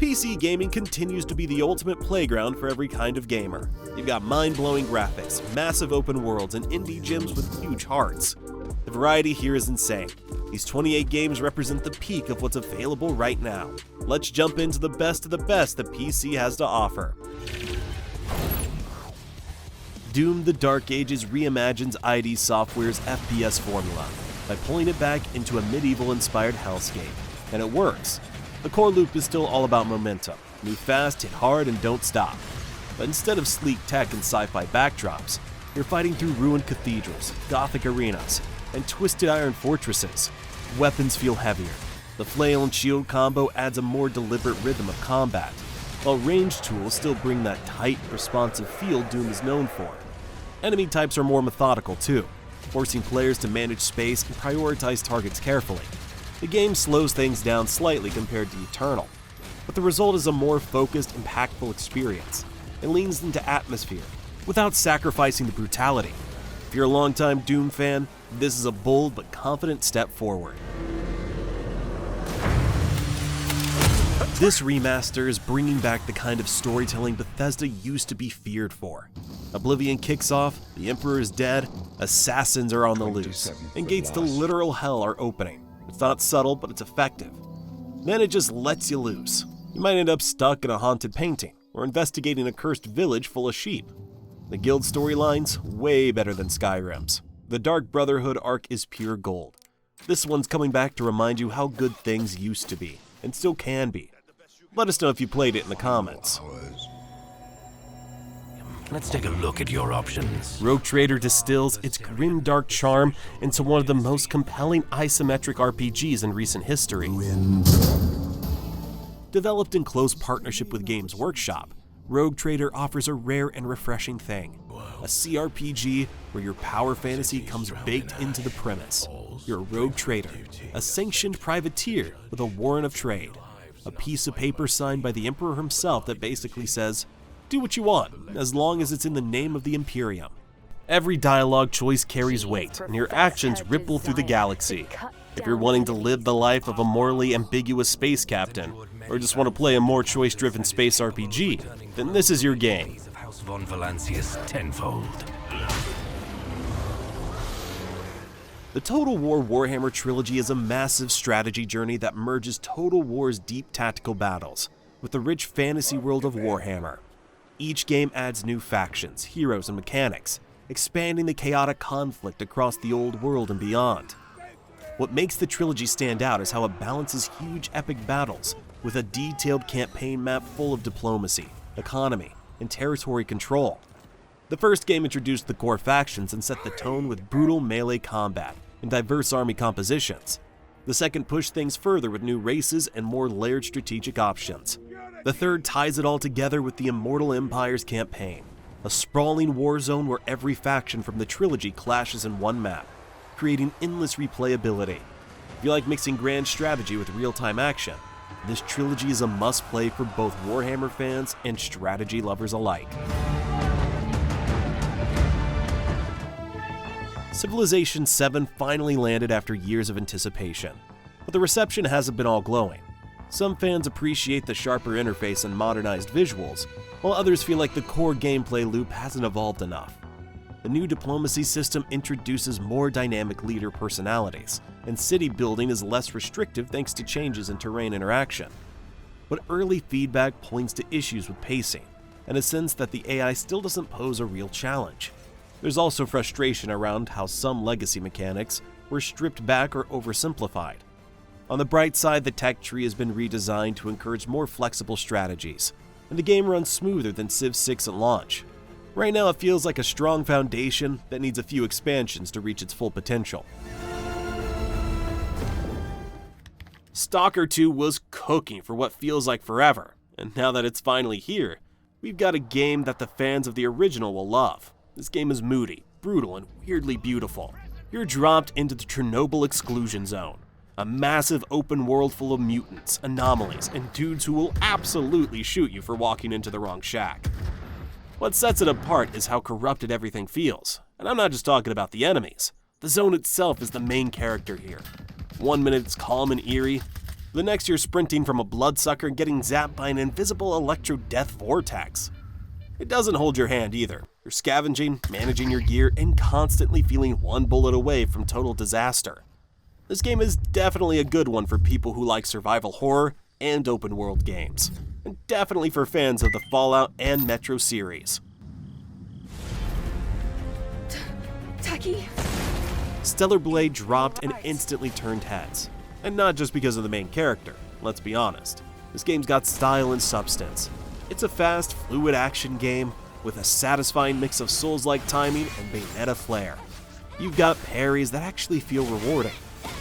PC gaming continues to be the ultimate playground for every kind of gamer. You've got mind-blowing graphics, massive open worlds, and indie gems with huge hearts. The variety here is insane. These 28 games represent the peak of what's available right now. Let's jump into the best of the best that PC has to offer. Doom: The Dark Ages reimagines ID Software's FPS formula by pulling it back into a medieval-inspired hellscape. And it works. The core loop is still all about momentum. Move fast, hit hard, and don't stop. But instead of sleek tech and sci-fi backdrops, you're fighting through ruined cathedrals, gothic arenas, and twisted iron fortresses. Weapons feel heavier. The flail and shield combo adds a more deliberate rhythm of combat, while ranged tools still bring that tight, responsive feel Doom is known for. Enemy types are more methodical too, forcing players to manage space and prioritize targets carefully. The game slows things down slightly compared to Eternal, but the result is a more focused, impactful experience. It leans into atmosphere, without sacrificing the brutality. If you're a longtime Doom fan, this is a bold but confident step forward. This remaster is bringing back the kind of storytelling Bethesda used to be feared for. Oblivion kicks off, the Emperor is dead, assassins are on the loose, and gates to literal hell are opening. It's not subtle, but it's effective. Then it just lets you loose. You might end up stuck in a haunted painting, or investigating a cursed village full of sheep. The guild storyline's way better than Skyrim's. The Dark Brotherhood arc is pure gold. This one's coming back to remind you how good things used to be, and still can be. Let us know if you played it in the comments. Let's take a look at your options. Rogue Trader distills its grim-dark charm into one of the most compelling isometric RPGs in recent history. Developed in close partnership with Games Workshop, Rogue Trader offers a rare and refreshing thing. A CRPG where your power fantasy comes baked into the premise. You're a Rogue Trader, a sanctioned privateer with a warrant of trade. A piece of paper signed by the Emperor himself that basically says, do what you want, as long as it's in the name of the Imperium. Every dialogue choice carries weight, and your actions ripple through the galaxy. If you're wanting to live the life of a morally ambiguous space captain, or just want to play a more choice-driven space RPG, then this is your game. House von Valancius tenfold. The Total War Warhammer Trilogy is a massive strategy journey that merges Total War's deep tactical battles with the rich fantasy world of Warhammer. Each game adds new factions, heroes, and mechanics, expanding the chaotic conflict across the old world and beyond. What makes the trilogy stand out is how it balances huge epic battles with a detailed campaign map full of diplomacy, economy, and territory control. The first game introduced the core factions and set the tone with brutal melee combat and diverse army compositions. The second pushed things further with new races and more layered strategic options. The third ties it all together with the Immortal Empire's campaign, a sprawling war zone where every faction from the trilogy clashes in one map, creating endless replayability. If you like mixing grand strategy with real-time action, this trilogy is a must-play for both Warhammer fans and strategy lovers alike. Civilization VII finally landed after years of anticipation, but the reception hasn't been all glowing. Some fans appreciate the sharper interface and modernized visuals, while others feel like the core gameplay loop hasn't evolved enough. The new diplomacy system introduces more dynamic leader personalities, and city building is less restrictive thanks to changes in terrain interaction. But early feedback points to issues with pacing, and a sense that the AI still doesn't pose a real challenge. There's also frustration around how some legacy mechanics were stripped back or oversimplified. On the bright side, the tech tree has been redesigned to encourage more flexible strategies, and the game runs smoother than Civ 6 at launch. Right now it feels like a strong foundation that needs a few expansions to reach its full potential. Stalker 2 was cooking for what feels like forever, and now that it's finally here, we've got a game that the fans of the original will love. This game is moody, brutal, and weirdly beautiful. You're dropped into the Chornobyl exclusion zone, a massive open world full of mutants, anomalies, and dudes who will absolutely shoot you for walking into the wrong shack. What sets it apart is how corrupted everything feels, and I'm not just talking about the enemies. The zone itself is the main character here. One minute it's calm and eerie, The next you're sprinting from a bloodsucker and getting zapped by an invisible electro-death vortex. It doesn't hold your hand either. You're scavenging, managing your gear, and constantly feeling one bullet away from total disaster. This game is definitely a good one for people who like survival horror and open world games, and definitely for fans of the Fallout and Metro series. Taki? Stellar Blade dropped and instantly turned heads. And not just because of the main character, let's be honest. This game's got style and substance. It's a fast, fluid action game with a satisfying mix of Souls-like timing and Bayonetta flair. You've got parries that actually feel rewarding,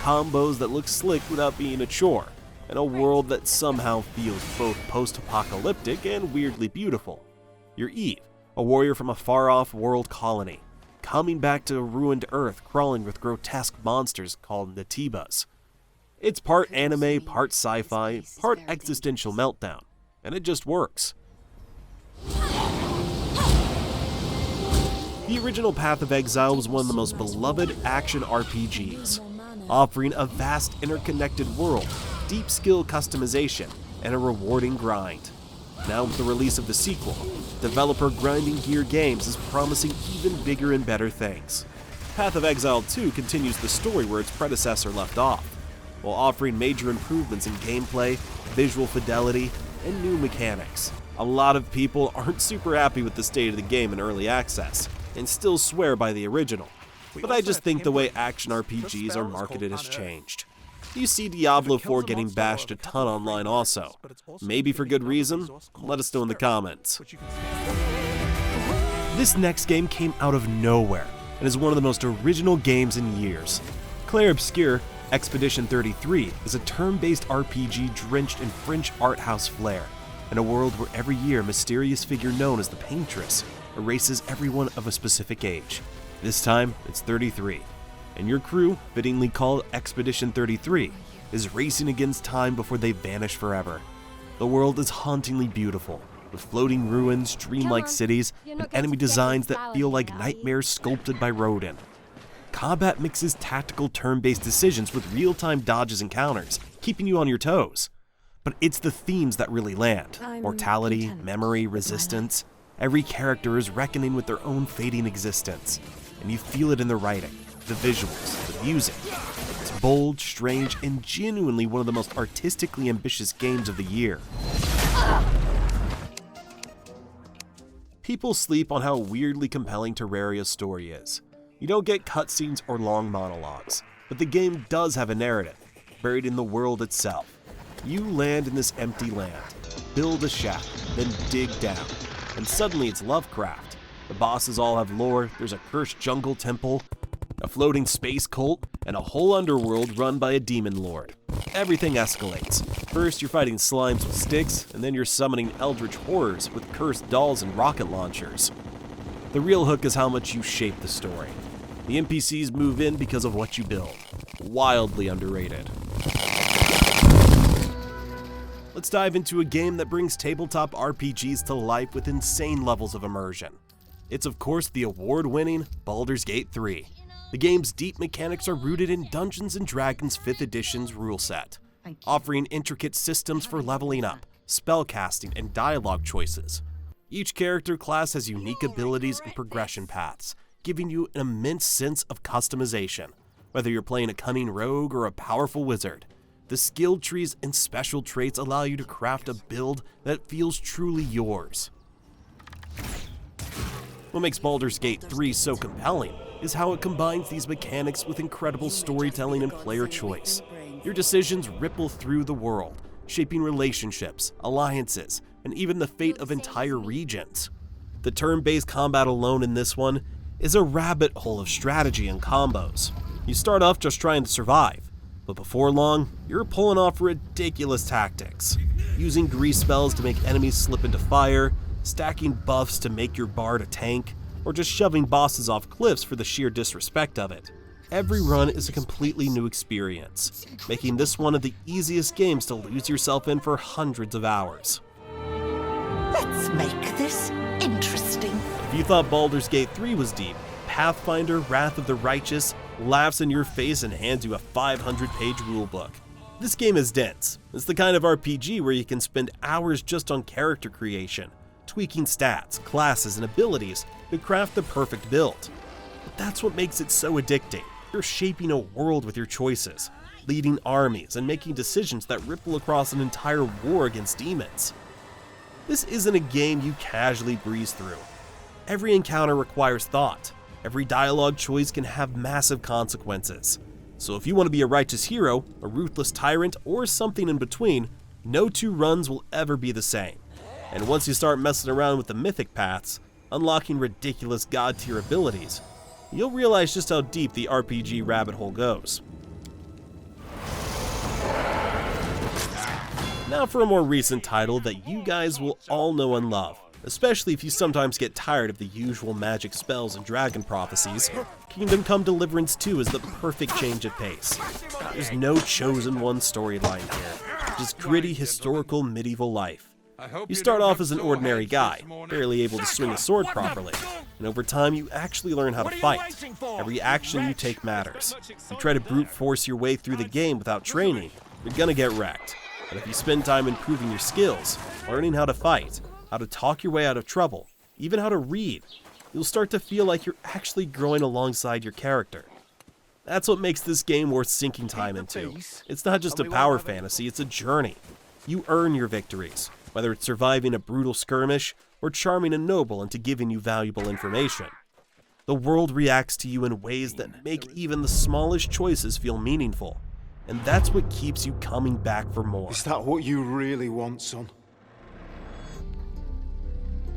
combos that look slick without being a chore, and a world that somehow feels both post-apocalyptic and weirdly beautiful. You're Eve, a warrior from a far-off world colony, coming back to a ruined Earth crawling with grotesque monsters called Natibas. It's part anime, part sci-fi, part existential meltdown, and it just works. The original Path of Exile was one of the most beloved action RPGs, offering a vast interconnected world, deep skill customization, and a rewarding grind. Now with the release of the sequel, developer Grinding Gear Games is promising even bigger and better things. Path of Exile 2 continues the story where its predecessor left off, while offering major improvements in gameplay, visual fidelity, and new mechanics. A lot of people aren't super happy with the state of the game in early access, and still swear by the original, but I just think the way action RPGs are marketed has changed. You see Diablo 4 getting bashed a ton online also. Maybe for good reason? Let us know in the comments. This next game came out of nowhere, and is one of the most original games in years. Clair Obscur Expedition 33 is a turn-based RPG drenched in French art house flair, in a world where every year a mysterious figure known as the Paintress erases everyone of a specific age. This time, it's 33, and your crew, fittingly called Expedition 33, is racing against time before they vanish forever. The world is hauntingly beautiful, with floating ruins, dreamlike cities, and enemy designs that feel like nightmares sculpted by Rodin. Combat mixes tactical turn-based decisions with real-time dodges and counters, keeping you on your toes. But it's the themes that really land. Mortality, memory, resistance. Every character is reckoning with their own fading existence. And you feel it in the writing, the visuals, the music. It's bold, strange, and genuinely one of the most artistically ambitious games of the year. People sleep on how weirdly compelling Terraria's story is. You don't get cutscenes or long monologues, but the game does have a narrative, buried in the world itself. You land in this empty land, build a shack, then dig down, and suddenly it's Lovecraft. The bosses all have lore, there's a cursed jungle temple, a floating space cult, and a whole underworld run by a demon lord. Everything escalates. First you're fighting slimes with sticks, and then you're summoning eldritch horrors with cursed dolls and rocket launchers. The real hook is how much you shape the story. The NPCs move in because of what you build. Wildly underrated. Let's dive into a game that brings tabletop RPGs to life with insane levels of immersion. It's of course the award-winning Baldur's Gate 3. The game's deep mechanics are rooted in Dungeons & Dragons 5th edition's rule set, offering intricate systems for leveling up, spellcasting, and dialogue choices. Each character class has unique abilities and progression paths, giving you an immense sense of customization. Whether you're playing a cunning rogue or a powerful wizard, the skill trees and special traits allow you to craft a build that feels truly yours. What makes Baldur's Gate 3 so compelling is how it combines these mechanics with incredible storytelling and player choice. Your decisions ripple through the world, shaping relationships, alliances, and even the fate of entire regions. The turn-based combat alone in this one is a rabbit hole of strategy and combos. You start off just trying to survive, but before long, you're pulling off ridiculous tactics, using grease spells to make enemies slip into fire, stacking buffs to make your bard a tank, or just shoving bosses off cliffs for the sheer disrespect of it. Every run is a completely new experience, making this one of the easiest games to lose yourself in for hundreds of hours. Let's make this interesting. If you thought Baldur's Gate 3 was deep, Pathfinder Wrath of the Righteous laughs in your face and hands you a 500-page rulebook. This game is dense. It's the kind of RPG where you can spend hours just on character creation, tweaking stats, classes, and abilities to craft the perfect build. But that's what makes it so addicting. You're shaping a world with your choices, leading armies, and making decisions that ripple across an entire war against demons. This isn't a game you casually breeze through. Every encounter requires thought. Every dialogue choice can have massive consequences. So if you want to be a righteous hero, a ruthless tyrant, or something in between, no two runs will ever be the same. And once you start messing around with the mythic paths, unlocking ridiculous god-tier abilities, you'll realize just how deep the RPG rabbit hole goes. Now for a more recent title that you guys will all know and love, especially if you sometimes get tired of the usual magic spells and dragon prophecies. Kingdom Come Deliverance 2 is the perfect change of pace. There's no chosen one storyline here, just gritty historical medieval life. You start off as an ordinary guy, barely able to swing a sword properly, and over time you actually learn how to fight. Every action you take matters. If you try to brute force your way through the game without training, you're gonna get wrecked. But if you spend time improving your skills, learning how to fight, how to talk your way out of trouble, even how to read, you'll start to feel like you're actually growing alongside your character. That's what makes this game worth sinking time into. It's not just a power fantasy, it's a journey. You earn your victories, whether it's surviving a brutal skirmish or charming a noble into giving you valuable information. The world reacts to you in ways that make even the smallest choices feel meaningful, and that's what keeps you coming back for more. Is that what you really want, son?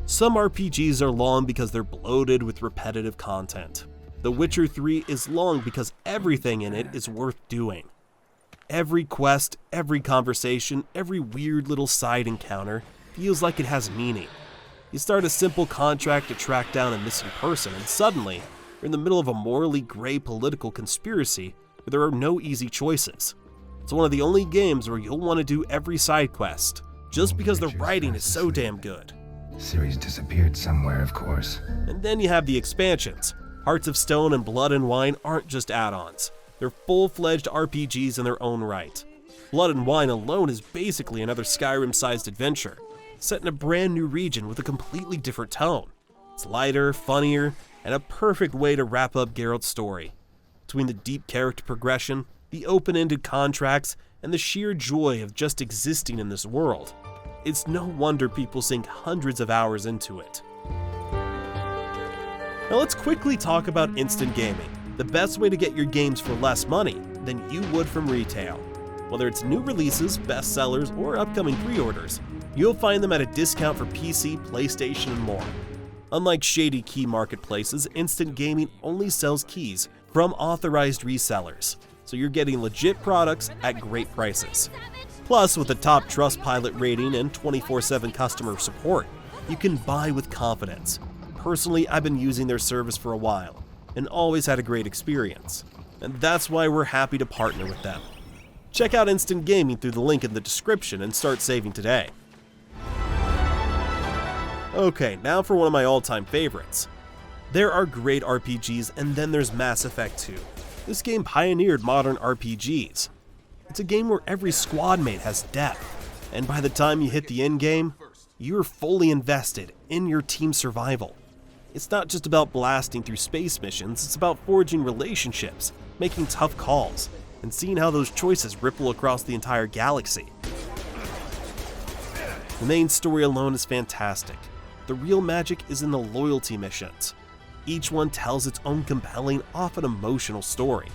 Some RPGs are long because they're bloated with repetitive content. The Witcher 3 is long because everything in it is worth doing. Every quest, every conversation, every weird little side encounter feels like it has meaning. You start a simple contract to track down a missing person, and suddenly, you're in the middle of a morally gray political conspiracy where there are no easy choices. It's one of the only games where you'll want to do every side quest, just because the writing is so damn good. Ciri's disappeared somewhere, of course. And then you have the expansions. Hearts of Stone and Blood and Wine aren't just add-ons. They're full-fledged RPGs in their own right. Blood and Wine alone is basically another Skyrim-sized adventure, set in a brand new region with a completely different tone. It's lighter, funnier, and a perfect way to wrap up Geralt's story. Between the deep character progression, the open-ended contracts, and the sheer joy of just existing in this world, it's no wonder people sink hundreds of hours into it. Now let's quickly talk about instant gaming, the best way to get your games for less money than you would from retail. Whether it's new releases, bestsellers, or upcoming pre-orders, you'll find them at a discount for PC, PlayStation, and more. Unlike shady key marketplaces, instant gaming only sells keys from authorized resellers, so you're getting legit products at great prices. Plus, with a top Trustpilot rating and 24/7 customer support, you can buy with confidence. Personally, I've been using their service for a while, and always had a great experience. And that's why we're happy to partner with them. Check out Instant Gaming through the link in the description and start saving today. Okay, now for one of my all-time favorites. There are great RPGs, and then there's Mass Effect 2. This game pioneered modern RPGs. It's a game where every squad mate has depth, and by the time you hit the end game, you're fully invested in your team's survival. It's not just about blasting through space missions, it's about forging relationships, making tough calls, and seeing how those choices ripple across the entire galaxy. The main story alone is fantastic. The real magic is in the loyalty missions. Each one tells its own compelling, often emotional story,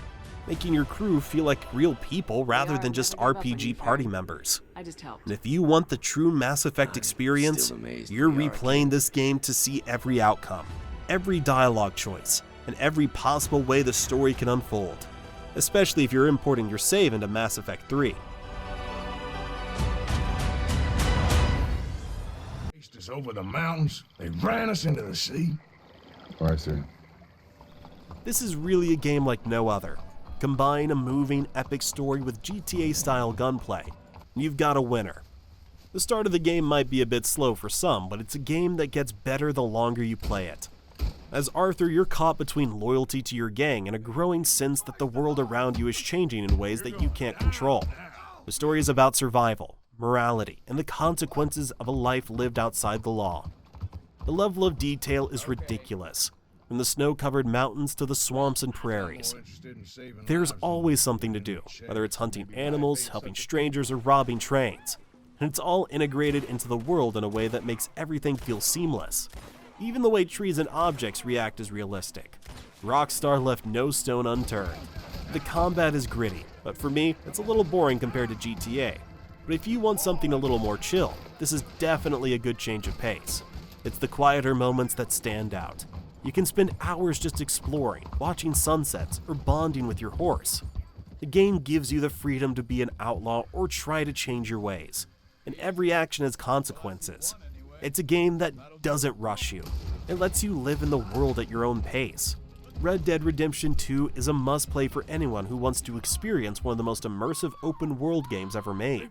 making your crew feel like real people rather than just RPG party members. And if you want the true Mass Effect experience, you're replaying this game to see every outcome, every dialogue choice, and every possible way the story can unfold, especially if you're importing your save into Mass Effect 3. Chased us over the mountains, they ran us into the sea. I see. This is really a game like no other. Combine a moving, epic story with GTA-style gunplay, and you've got a winner. The start of the game might be a bit slow for some, but it's a game that gets better the longer you play it. As Arthur, you're caught between loyalty to your gang and a growing sense that the world around you is changing in ways that you can't control. The story is about survival, morality, and the consequences of a life lived outside the law. The level of detail is ridiculous, from the snow-covered mountains to the swamps and prairies. There's always something to do, whether it's hunting animals, helping strangers, or robbing trains. And it's all integrated into the world in a way that makes everything feel seamless. Even the way trees and objects react is realistic. Rockstar left no stone unturned. The combat is gritty, but for me, it's a little boring compared to GTA. But if you want something a little more chill, this is definitely a good change of pace. It's the quieter moments that stand out. You can spend hours just exploring, watching sunsets, or bonding with your horse. The game gives you the freedom to be an outlaw or try to change your ways, and every action has consequences. It's a game that doesn't rush you. It lets you live in the world at your own pace. Red Dead Redemption 2 is a must-play for anyone who wants to experience one of the most immersive open-world games ever made.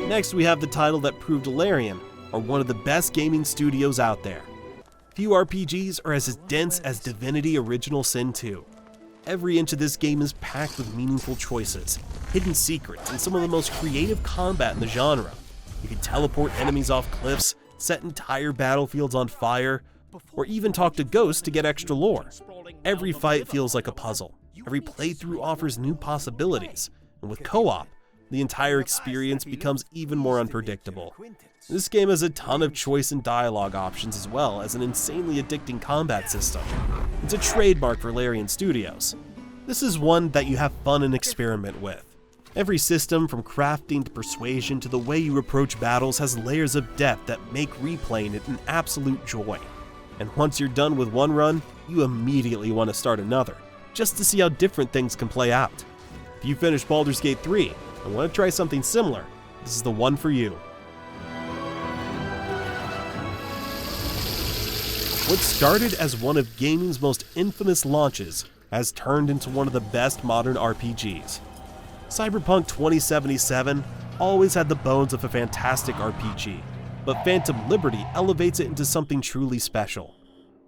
Next, we have the title that proved Larian are one of the best gaming studios out there. Few RPGs are as dense as Divinity Original Sin 2. Every inch of this game is packed with meaningful choices, hidden secrets, and some of the most creative combat in the genre. You can teleport enemies off cliffs, set entire battlefields on fire, or even talk to ghosts to get extra lore. Every fight feels like a puzzle. Every playthrough offers new possibilities, and with co-op, the entire experience becomes even more unpredictable. This game has a ton of choice and dialogue options as well as an insanely addicting combat system. It's a trademark for Larian Studios. This is one that you have fun and experiment with. Every system, from crafting to persuasion to the way you approach battles, has layers of depth that make replaying it an absolute joy. And once you're done with one run, you immediately want to start another, just to see how different things can play out. If you finished Baldur's Gate 3 and want to try something similar, this is the one for you. What started as one of gaming's most infamous launches has turned into one of the best modern RPGs. Cyberpunk 2077 always had the bones of a fantastic RPG, but Phantom Liberty elevates it into something truly special.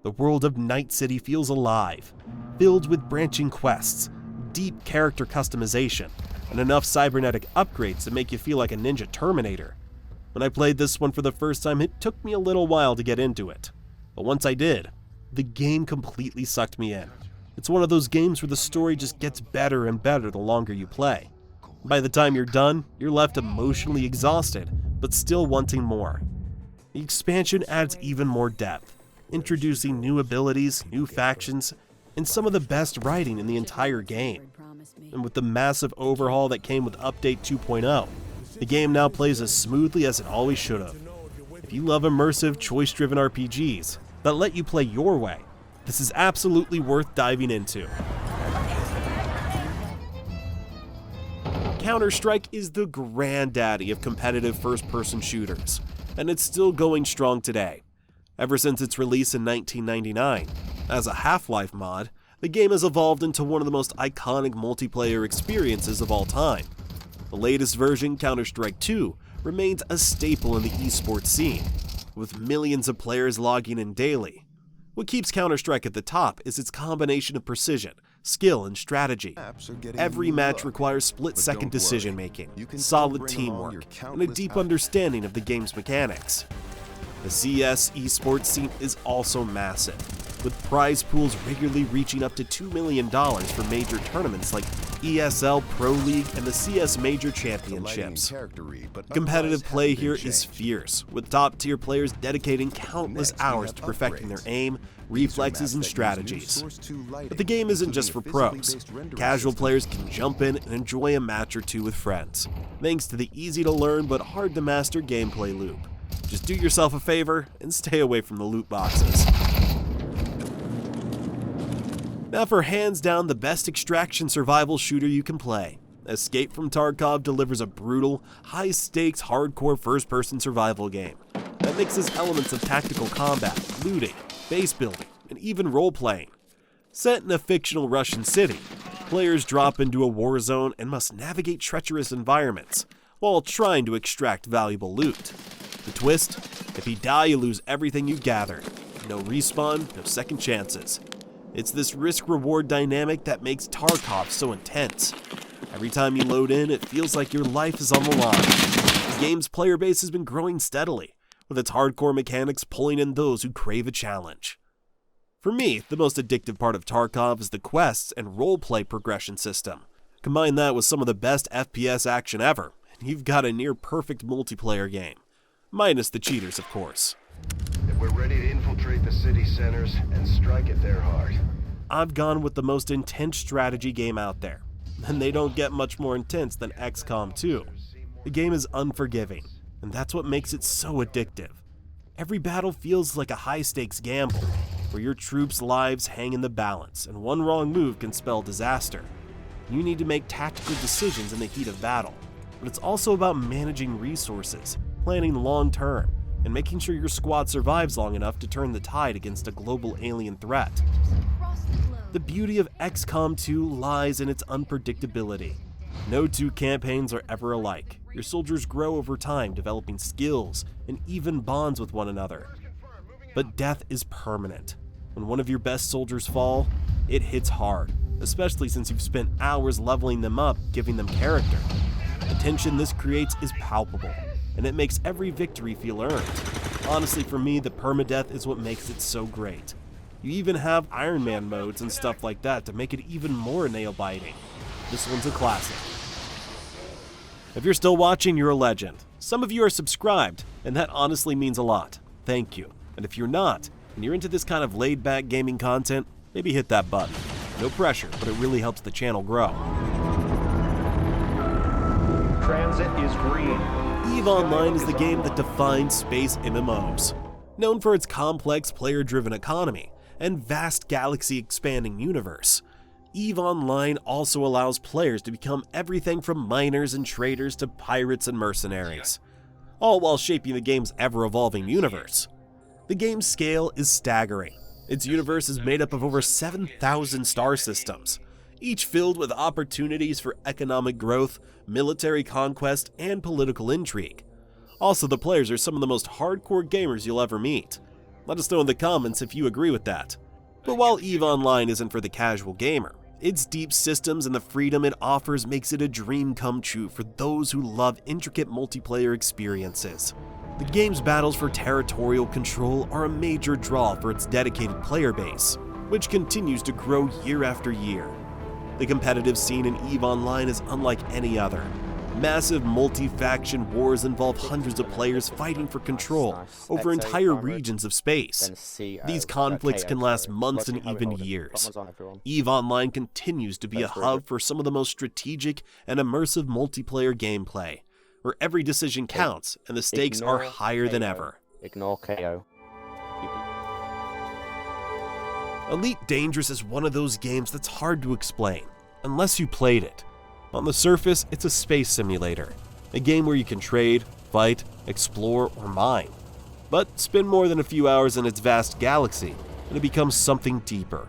The world of Night City feels alive, filled with branching quests, deep character customization, and enough cybernetic upgrades to make you feel like a ninja Terminator. When I played this one for the first time, it took me a little while to get into it. But once I did, the game completely sucked me in. It's one of those games where the story just gets better and better the longer you play. By the time you're done, you're left emotionally exhausted, but still wanting more. The expansion adds even more depth, introducing new abilities, new factions, and some of the best writing in the entire game. And with the massive overhaul that came with Update 2.0, the game now plays as smoothly as it always should have. If you love immersive, choice-driven RPGs that let you play your way, this is absolutely worth diving into. Counter-Strike is the granddaddy of competitive first-person shooters, and it's still going strong today. Ever since its release in 1999, as a Half-Life mod, the game has evolved into one of the most iconic multiplayer experiences of all time. The latest version, Counter-Strike 2, remains a staple in the esports scene, with millions of players logging in daily. What keeps Counter-Strike at the top is its combination of precision, skill, and strategy. Every match requires split-second decision-making, solid teamwork, and a deep understanding of the game's mechanics. The CS esports scene is also massive, with prize pools regularly reaching up to $2 million for major tournaments like ESL Pro League and the CS Major Championships. Competitive play here is fierce, with top-tier players dedicating countless hours to perfecting their aim, reflexes, and strategies. But the game isn't just for pros. Casual players can jump in and enjoy a match or two with friends, thanks to the easy-to-learn but hard-to-master gameplay loop. Just do yourself a favor and stay away from the loot boxes. Now for hands down the best extraction survival shooter you can play. Escape from Tarkov delivers a brutal, high-stakes, hardcore first-person survival game that mixes elements of tactical combat, looting, base building, and even role-playing. Set in a fictional Russian city, players drop into a war zone and must navigate treacherous environments while trying to extract valuable loot. The twist? If you die, you lose everything you gathered. No respawn, no second chances. It's this risk-reward dynamic that makes Tarkov so intense. Every time you load in, it feels like your life is on the line. The game's player base has been growing steadily, with its hardcore mechanics pulling in those who crave a challenge. For me, the most addictive part of Tarkov is the quests and roleplay progression system. Combine that with some of the best FPS action ever, and you've got a near-perfect multiplayer game. Minus the cheaters, of course. We're ready to infiltrate the city centers and strike at their heart. I've gone with the most intense strategy game out there, and they don't get much more intense than XCOM 2. The game is unforgiving, and that's what makes it so addictive. Every battle feels like a high-stakes gamble, where your troops' lives hang in the balance, and one wrong move can spell disaster. You need to make tactical decisions in the heat of battle, but it's also about managing resources, planning long-term, and making sure your squad survives long enough to turn the tide against a global alien threat. The beauty of XCOM 2 lies in its unpredictability. No two campaigns are ever alike. Your soldiers grow over time, developing skills and even bonds with one another. But death is permanent. When one of your best soldiers fall, it hits hard, especially since you've spent hours leveling them up, giving them character. The tension this creates is palpable, and it makes every victory feel earned. Honestly, for me, the permadeath is what makes it so great. You even have Iron Man modes and stuff like that to make it even more nail-biting. This one's a classic. If you're still watching, you're a legend. Some of you are subscribed, and that honestly means a lot. Thank you. And if you're not, and you're into this kind of laid-back gaming content, maybe hit that button. No pressure, but it really helps the channel grow. Transit is green. EVE Online is the game that defines space MMOs. Known for its complex player-driven economy and vast galaxy-expanding universe, EVE Online also allows players to become everything from miners and traders to pirates and mercenaries, all while shaping the game's ever-evolving universe. The game's scale is staggering. Its universe is made up of over 7,000 star systems, each filled with opportunities for economic growth, military conquest, and political intrigue. Also, the players are some of the most hardcore gamers you'll ever meet. Let us know in the comments if you agree with that. But while EVE Online isn't for the casual gamer, its deep systems and the freedom it offers makes it a dream come true for those who love intricate multiplayer experiences. The game's battles for territorial control are a major draw for its dedicated player base, which continues to grow year after year. The competitive scene in EVE Online is unlike any other. Massive multi-faction wars involve hundreds of players fighting for control over entire regions of space. These conflicts can last months and even years. EVE Online continues to be a hub for some of the most strategic and immersive multiplayer gameplay, where every decision counts and the stakes are higher than ever. Ignore KO. Elite Dangerous is one of those games that's hard to explain, unless you played it. On the surface, it's a space simulator, a game where you can trade, fight, explore, or mine. But spend more than a few hours in its vast galaxy, and it becomes something deeper.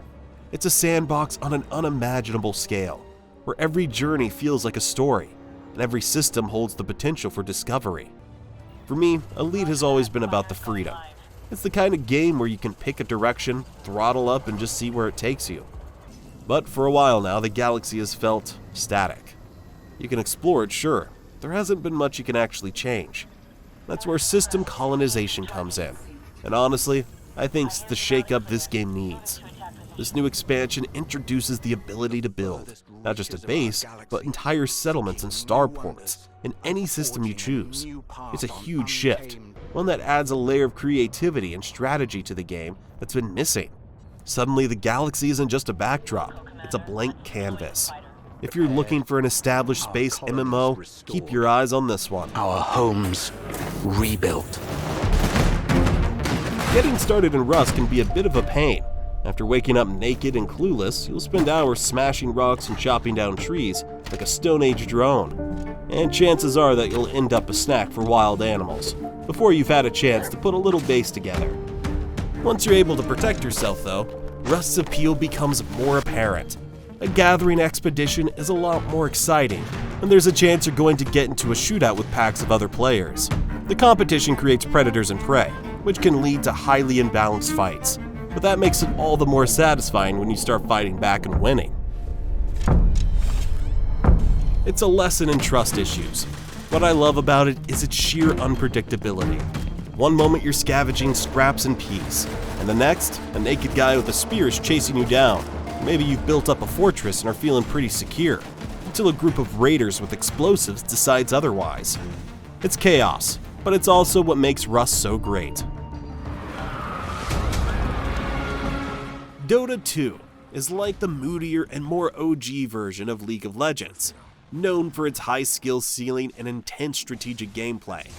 It's a sandbox on an unimaginable scale, where every journey feels like a story, and every system holds the potential for discovery. For me, Elite has always been about the freedom. It's the kind of game where you can pick a direction, throttle up, and just see where it takes you. But for a while now, the galaxy has felt static. You can explore it, sure. There hasn't been much you can actually change. That's where system colonization comes in. And honestly, I think it's the shake-up this game needs. This new expansion introduces the ability to build, not just a base, but entire settlements and starports in any system you choose. It's a huge shift, one that adds a layer of creativity and strategy to the game that's been missing. Suddenly, the galaxy isn't just a backdrop, it's a blank canvas. If you're looking for an established space MMO, keep your eyes on this one. Our homes rebuilt. Getting started in Rust can be a bit of a pain. After waking up naked and clueless, you'll spend hours smashing rocks and chopping down trees like a Stone Age drone. And chances are that you'll end up a snack for wild animals, before you've had a chance to put a little base together. Once you're able to protect yourself though, Rust's appeal becomes more apparent. A gathering expedition is a lot more exciting, and there's a chance you're going to get into a shootout with packs of other players. The competition creates predators and prey, which can lead to highly imbalanced fights. but that makes it all the more satisfying when you start fighting back and winning. It's a lesson in trust issues. What I love about it is its sheer unpredictability. One moment you're scavenging scraps in peace, and the next, a naked guy with a spear is chasing you down. Maybe you've built up a fortress and are feeling pretty secure, until a group of raiders with explosives decides otherwise. It's chaos, but it's also what makes Rust so great. Dota 2 is like the moodier and more OG version of League of Legends, known for its high skill ceiling and intense strategic gameplay.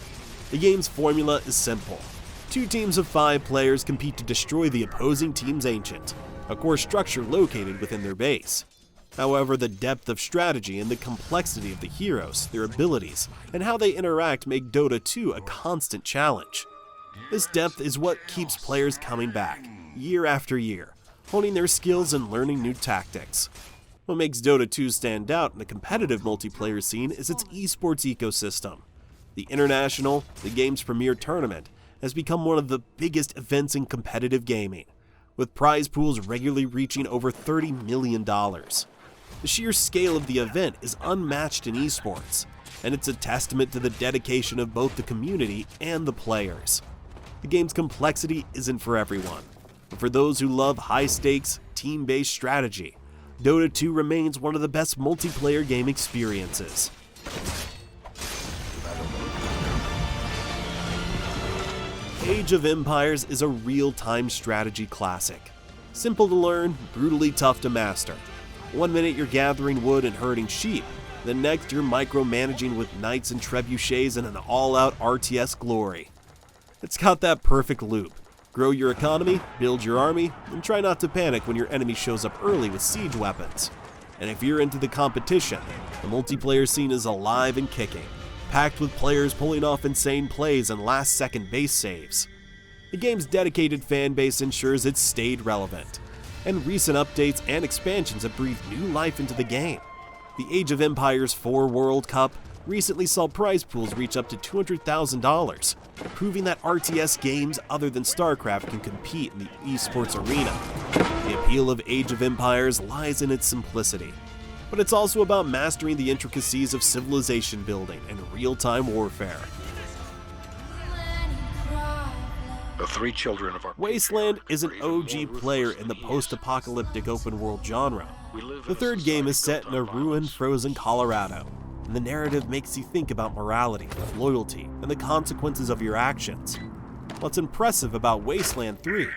The game's formula is simple. 2 teams of 5 players compete to destroy the opposing team's ancient, a core structure located within their base. However, the depth of strategy and the complexity of the heroes, their abilities, and how they interact make Dota 2 a constant challenge. This depth is what keeps players coming back, year after year, honing their skills and learning new tactics. What makes Dota 2 stand out in the competitive multiplayer scene is its esports ecosystem. The International, the game's premier tournament, has become one of the biggest events in competitive gaming, with prize pools regularly reaching over $30 million. The sheer scale of the event is unmatched in esports, and it's a testament to the dedication of both the community and the players. The game's complexity isn't for everyone, but for those who love high-stakes, team-based strategy, Dota 2 remains one of the best multiplayer game experiences. Age of Empires is a real-time strategy classic. Simple to learn, brutally tough to master. One minute you're gathering wood and herding sheep, the next you're micromanaging with knights and trebuchets in an all-out RTS glory. It's got that perfect loop. Grow your economy, build your army, and try not to panic when your enemy shows up early with siege weapons. And if you're into the competition, the multiplayer scene is alive and kicking, packed with players pulling off insane plays and last-second base saves. The game's dedicated fan base ensures it's stayed relevant, and recent updates and expansions have breathed new life into the game. The Age of Empires 4 World Cup recently saw prize pools reach up to $200,000, proving that RTS games other than StarCraft can compete in the esports arena. The appeal of Age of Empires lies in its simplicity, but it's also about mastering the intricacies of civilization building and real-time warfare. The 3 children of our Wasteland is an OG player in the post-apocalyptic open-world genre. The third game is set in a ruined, frozen Colorado, and the narrative makes you think about morality, loyalty, and the consequences of your actions. What's impressive about Wasteland 3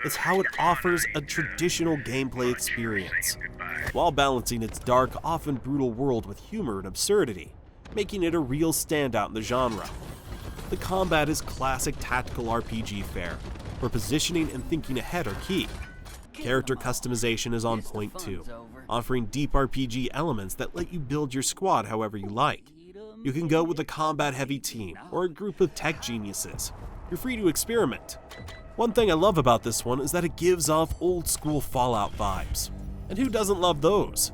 is how it offers a traditional gameplay experience, while balancing its dark, often brutal world with humor and absurdity, making it a real standout in the genre. The combat is classic tactical RPG fare, where positioning and thinking ahead are key. Character customization is on point too, offering deep RPG elements that let you build your squad however you like. You can go with a combat-heavy team or a group of tech geniuses. You're free to experiment. One thing I love about this one is that it gives off old-school Fallout vibes. And who doesn't love those?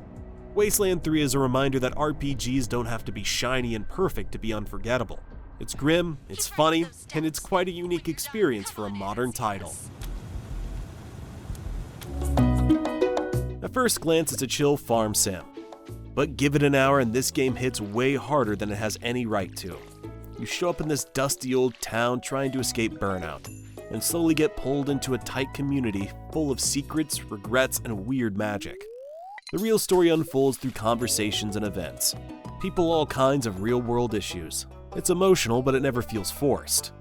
Wasteland 3 is a reminder that RPGs don't have to be shiny and perfect to be unforgettable. It's grim, it's funny, and it's quite a unique experience for a modern title. At first glance, it's a chill farm sim, but give it an hour and this game hits way harder than it has any right to. You show up in this dusty old town trying to escape burnout, and slowly get pulled into a tight community full of secrets, regrets, and weird magic. The real story unfolds through conversations and events. People all kinds of real-world issues. It's emotional, but it never feels forced.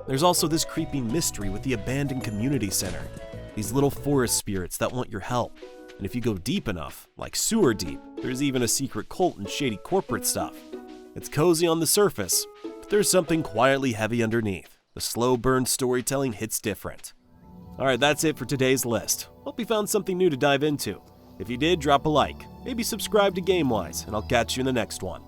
There's also this creepy mystery with the abandoned community center. These little forest spirits that want your help. And if you go deep enough, like sewer deep, there's even a secret cult and shady corporate stuff. It's cozy on the surface, but there's something quietly heavy underneath. The slow burn storytelling hits different. Alright, that's it for today's list. Hope you found something new to dive into. If you did, drop a like, maybe subscribe to GameWise, and I'll catch you in the next one.